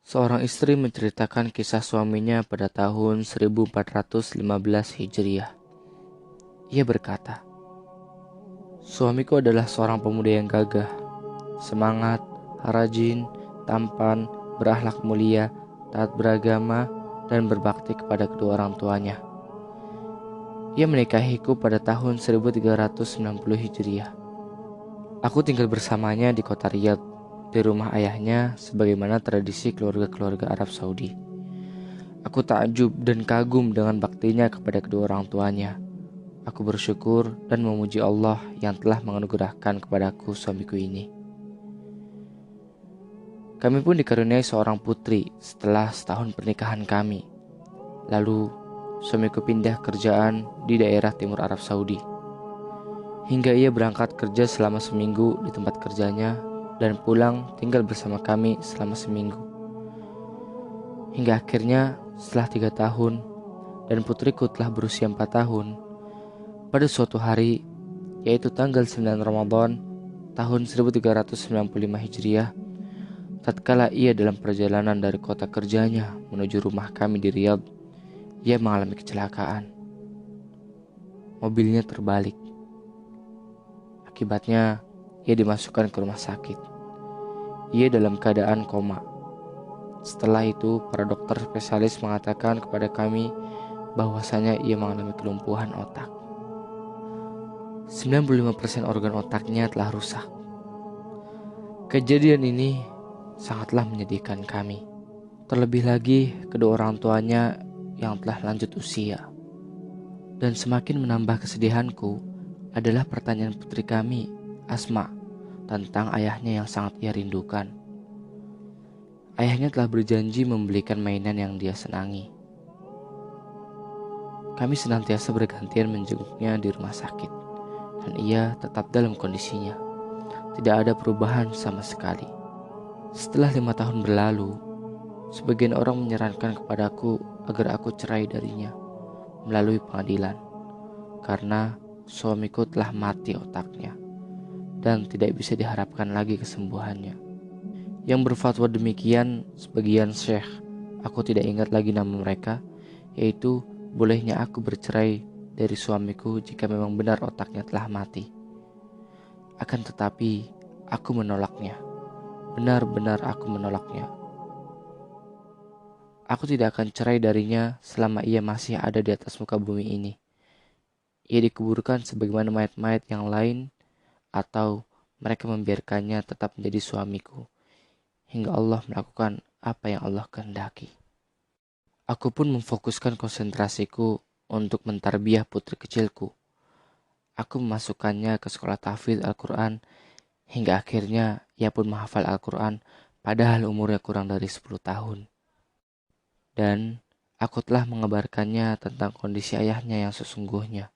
Seorang istri menceritakan kisah suaminya pada tahun 1415 Hijriah. Ia berkata, "Suamiku adalah seorang pemuda yang gagah, semangat, rajin, tampan, berakhlak mulia, taat beragama, dan berbakti kepada kedua orang tuanya. Ia menikahiku pada tahun 1390 Hijriah. Aku tinggal bersamanya di kota Riyadh, di rumah ayahnya sebagaimana tradisi keluarga-keluarga Arab Saudi. Aku takjub dan kagum dengan baktinya kepada kedua orang tuanya. Aku bersyukur dan memuji Allah yang telah menganugerahkan kepadaku suamiku ini. Kami pun dikaruniai seorang putri setelah setahun pernikahan kami. Lalu, suamiku pindah kerjaan di daerah timur Arab Saudi. Hingga ia berangkat kerja selama seminggu di tempat kerjanya dan pulang tinggal bersama kami selama seminggu. Hingga akhirnya setelah 3 tahun dan putriku telah berusia 4 tahun, pada suatu hari, yaitu tanggal 9 Ramadan tahun 1395 Hijriah, tatkala ia dalam perjalanan dari kota kerjanya menuju rumah kami di Riyadh, ia mengalami kecelakaan. Mobilnya terbalik. Akibatnya, ia dimasukkan ke rumah sakit. Ia dalam keadaan koma. Setelah itu, para dokter spesialis mengatakan kepada kami bahwasanya ia mengalami kelumpuhan otak. 95% organ otaknya telah rusak. Kejadian ini sangatlah menyedihkan kami. Terlebih lagi kedua orang tuanya yang telah lanjut usia. Dan semakin menambah kesedihanku adalah pertanyaan putri kami, Asma, tentang ayahnya yang sangat ia rindukan. Ayahnya telah berjanji membelikan mainan yang dia senangi. Kami senantiasa bergantian menjenguknya di rumah sakit, dan ia tetap dalam kondisinya. Tidak ada perubahan sama sekali. Setelah 5 tahun berlalu, sebagian orang menyarankan kepadaku agar aku cerai darinya melalui pengadilan, karena suamiku telah mati otaknya dan tidak bisa diharapkan lagi kesembuhannya. Yang berfatwa demikian sebagian syekh, aku tidak ingat lagi nama mereka, yaitu bolehnya aku bercerai dari suamiku jika memang benar otaknya telah mati. Akan tetapi, aku menolaknya. Benar-benar aku menolaknya. Aku tidak akan cerai darinya selama ia masih ada di atas muka bumi ini. Ia dikuburkan sebagaimana mayat-mayat yang lain, atau mereka membiarkannya tetap menjadi suamiku hingga Allah melakukan apa yang Allah kehendaki. Aku pun memfokuskan konsentrasiku untuk mentarbiyah putri kecilku. Aku memasukkannya ke sekolah tahfidz Al-Quran hingga akhirnya ia pun menghafal Al-Quran padahal umurnya kurang dari 10 tahun. Dan aku telah mengabarkannya tentang kondisi ayahnya yang sesungguhnya.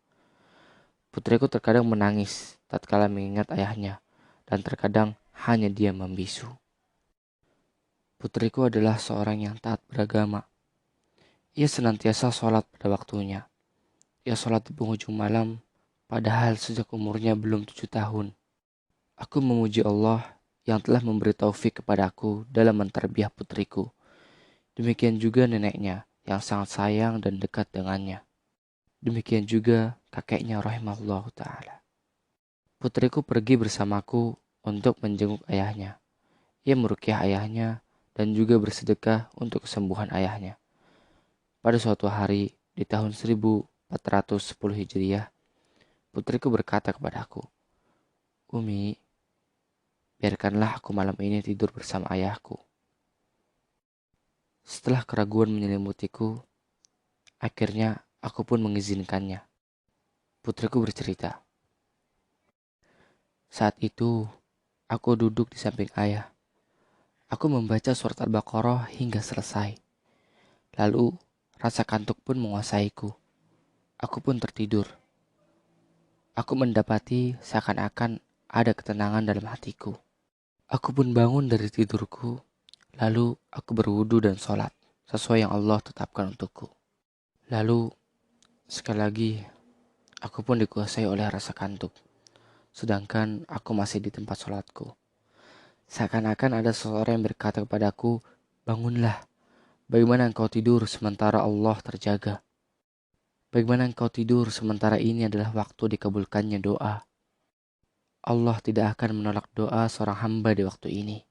Putriku terkadang menangis tatkala mengingat ayahnya dan terkadang hanya diam membisu. Putriku adalah seorang yang taat beragama. Ia senantiasa sholat pada waktunya. Ia sholat di penghujung malam, padahal sejak umurnya belum 7 tahun. Aku memuji Allah yang telah memberi taufik kepadaku dalam mentarbiyah putriku. Demikian juga neneknya yang sangat sayang dan dekat dengannya. Demikian juga kakeknya rahimahullah ta'ala. Putriku pergi bersamaku untuk menjenguk ayahnya. Ia meruqyah ayahnya dan juga bersedekah untuk kesembuhan ayahnya. Pada suatu hari di tahun 1410 Hijriah, putriku berkata kepadaku, "Umi, biarkanlah aku malam ini tidur bersama ayahku." Setelah keraguan menyelimutiku, akhirnya aku pun mengizinkannya. Putriku bercerita, "Saat itu, aku duduk di samping ayah. Aku membaca surat Al-Baqarah hingga selesai. Lalu, rasa kantuk pun menguasaiku. Aku pun tertidur. Aku mendapati seakan-akan ada ketenangan dalam hatiku. Aku pun bangun dari tidurku. Lalu, aku berwudu dan sholat sesuai yang Allah tetapkan untukku. Lalu, sekali lagi, aku pun dikuasai oleh rasa kantuk. Sedangkan aku masih di tempat sholatku. Seakan-akan ada seseorang yang berkata kepadaku, Bangunlah, bagaimana engkau tidur sementara Allah terjaga? Bagaimana engkau tidur sementara ini adalah waktu dikabulkannya doa? Allah tidak akan menolak doa seorang hamba di waktu ini.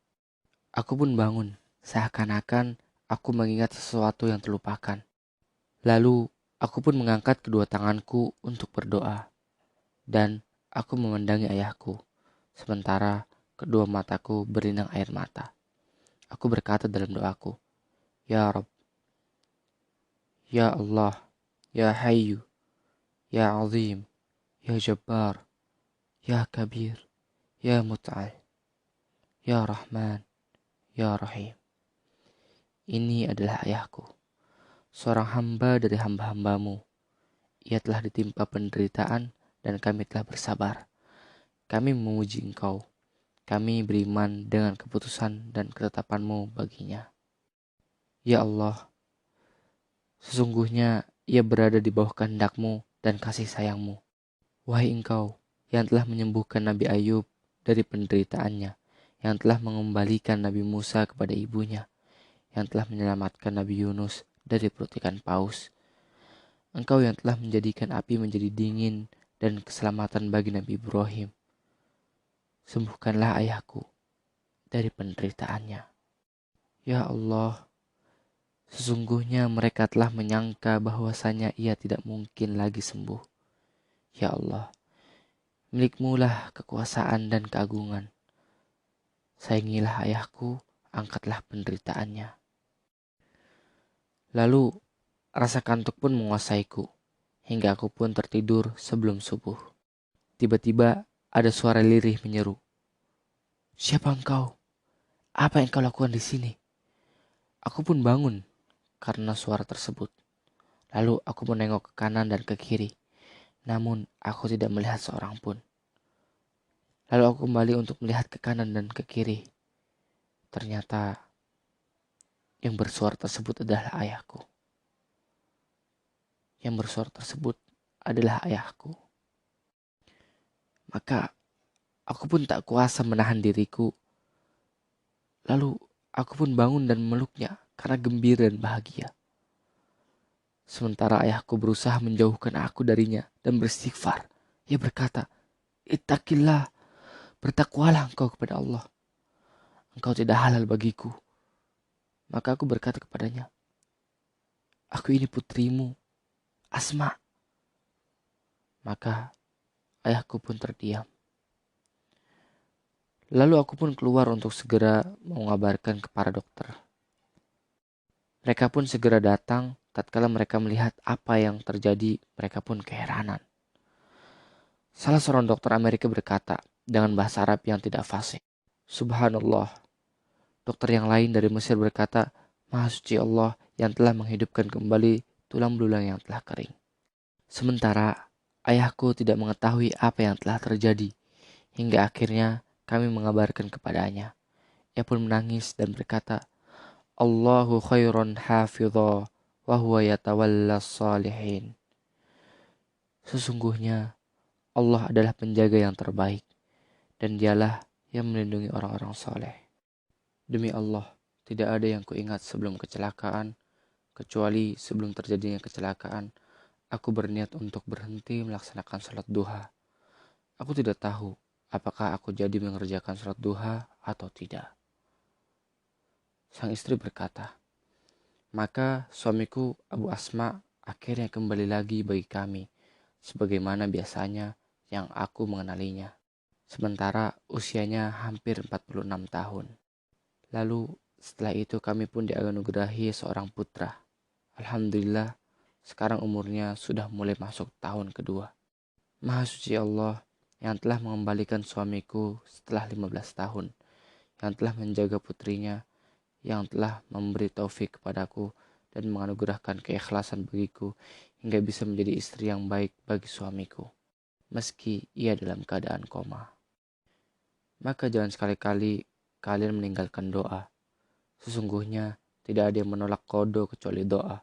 Aku pun bangun, seakan-akan aku mengingat sesuatu yang terlupakan. Lalu, aku pun mengangkat kedua tanganku untuk berdoa. Dan aku memandangi ayahku, sementara kedua mataku berlinang air mata. Aku berkata dalam doaku, Ya Rabb, Ya Allah, Ya Hayyu, Ya Azim, Ya Jabbar, Ya Kabir, Ya Mut'al, Ya Rahman, Ya Rahim. Ini adalah ayahku, seorang hamba dari hamba-hambamu. Ia telah ditimpa penderitaan dan kami telah bersabar. Kami memuji engkau. Kami beriman dengan keputusan dan ketetapanmu baginya. Ya Allah, sesungguhnya ia berada di bawah kehendakmu dan kasih sayangmu. Wahai engkau yang telah menyembuhkan Nabi Ayub dari penderitaannya, yang telah mengembalikan Nabi Musa kepada ibunya, yang telah menyelamatkan Nabi Yunus dari perut ikan paus. Engkau yang telah menjadikan api menjadi dingin dan keselamatan bagi Nabi Ibrahim. Sembuhkanlah ayahku dari penderitaannya. Ya Allah, sesungguhnya mereka telah menyangka bahwasanya ia tidak mungkin lagi sembuh. Ya Allah, milikmu-lah kekuasaan dan keagungan. Sayangilah ayahku, angkatlah penderitaannya. Lalu, rasa kantuk pun menguasaiku, hingga aku pun tertidur sebelum subuh. Tiba-tiba ada suara lirih menyeru. Siapa engkau? Apa yang kau lakukan di sini? Aku pun bangun karena suara tersebut. Lalu aku menengok ke kanan dan ke kiri. Namun aku tidak melihat seorang pun. Lalu aku kembali untuk melihat ke kanan dan ke kiri. Ternyata yang bersuara tersebut adalah ayahku. Yang bersuara tersebut adalah ayahku. Maka aku pun tak kuasa menahan diriku. Lalu aku pun bangun dan memeluknya karena gembira dan bahagia. Sementara ayahku berusaha menjauhkan aku darinya dan beristighfar. Ia berkata, Ittaqillah, bertakwalah engkau kepada Allah. Engkau tidak halal bagiku. Maka aku berkata kepadanya, aku ini putrimu, Asma. Maka ayahku pun terdiam. Lalu aku pun keluar untuk segera mengabarkan ke para dokter. Mereka pun segera datang. Tatkala mereka melihat apa yang terjadi, mereka pun keheranan. Salah seorang dokter Amerika berkata dengan bahasa Arab yang tidak fasih, Subhanallah. Dokter yang lain dari Mesir berkata, Maha suci Allah yang telah menghidupkan kembali tulang belulang yang telah kering. Sementara ayahku tidak mengetahui apa yang telah terjadi, hingga akhirnya kami mengabarkan kepadanya. Ia pun menangis dan berkata, Allahu khairun hafidha wa huwa yatawalla salihin. Sesungguhnya Allah adalah penjaga yang terbaik dan dialah yang melindungi orang-orang saleh. Demi Allah, tidak ada yang kuingat sebelum kecelakaan, kecuali sebelum terjadinya kecelakaan, aku berniat untuk berhenti melaksanakan salat duha. Aku tidak tahu apakah aku jadi mengerjakan salat duha atau tidak. Sang istri berkata, maka suamiku Abu Asma akhirnya kembali lagi bagi kami, sebagaimana biasanya yang aku mengenalinya. Sementara usianya hampir 46 tahun. Lalu setelah itu kami pun dianugerahi seorang putra. Alhamdulillah, sekarang umurnya sudah mulai masuk tahun kedua. Maha suci Allah yang telah mengembalikan suamiku setelah 15 tahun, yang telah menjaga putrinya, yang telah memberi taufik kepadaku dan menganugerahkan keikhlasan bagiku hingga bisa menjadi istri yang baik bagi suamiku, meski ia dalam keadaan koma. Maka jangan sekali-kali kalian meninggalkan doa. Sesungguhnya tidak ada yang menolak qada kecuali doa.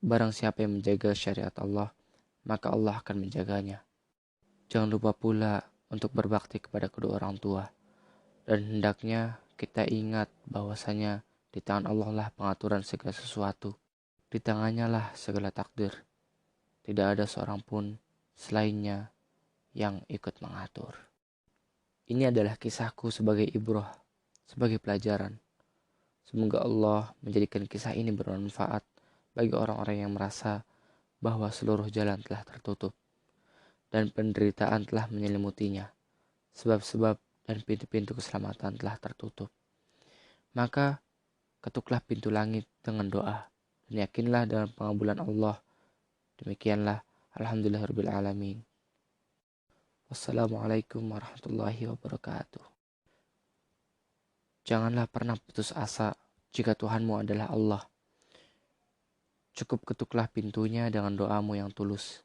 Barang siapa yang menjaga syariat Allah, maka Allah akan menjaganya. Jangan lupa pula untuk berbakti kepada kedua orang tua. Dan hendaknya kita ingat bahwasanya di tangan Allah lah pengaturan segala sesuatu. Di tangannya lah segala takdir. Tidak ada seorang pun selainnya yang ikut mengatur. Ini adalah kisahku sebagai ibrah, sebagai pelajaran. Semoga Allah menjadikan kisah ini bermanfaat bagi orang-orang yang merasa bahwa seluruh jalan telah tertutup dan penderitaan telah menyelimutinya. Sebab-sebab dan pintu-pintu keselamatan telah tertutup. Maka ketuklah pintu langit dengan doa dan yakinlah dengan pengabulan Allah. Demikianlah. Alhamdulillahirabbil alamin. Wassalamualaikum warahmatullahi wabarakatuh. Janganlah pernah putus asa jika Tuhanmu adalah Allah. Cukup ketuklah pintunya dengan doamu yang tulus.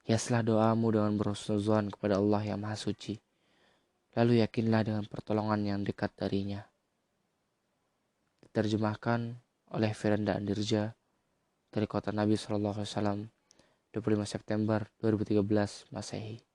Hiaslah doamu dengan berhusnuzon kepada Allah yang Maha Suci. Lalu yakinlah dengan pertolongan yang dekat darinya. Diterjemahkan oleh Firanda Andirja dari Kota Nabi SAW 25 September 2013 Masehi.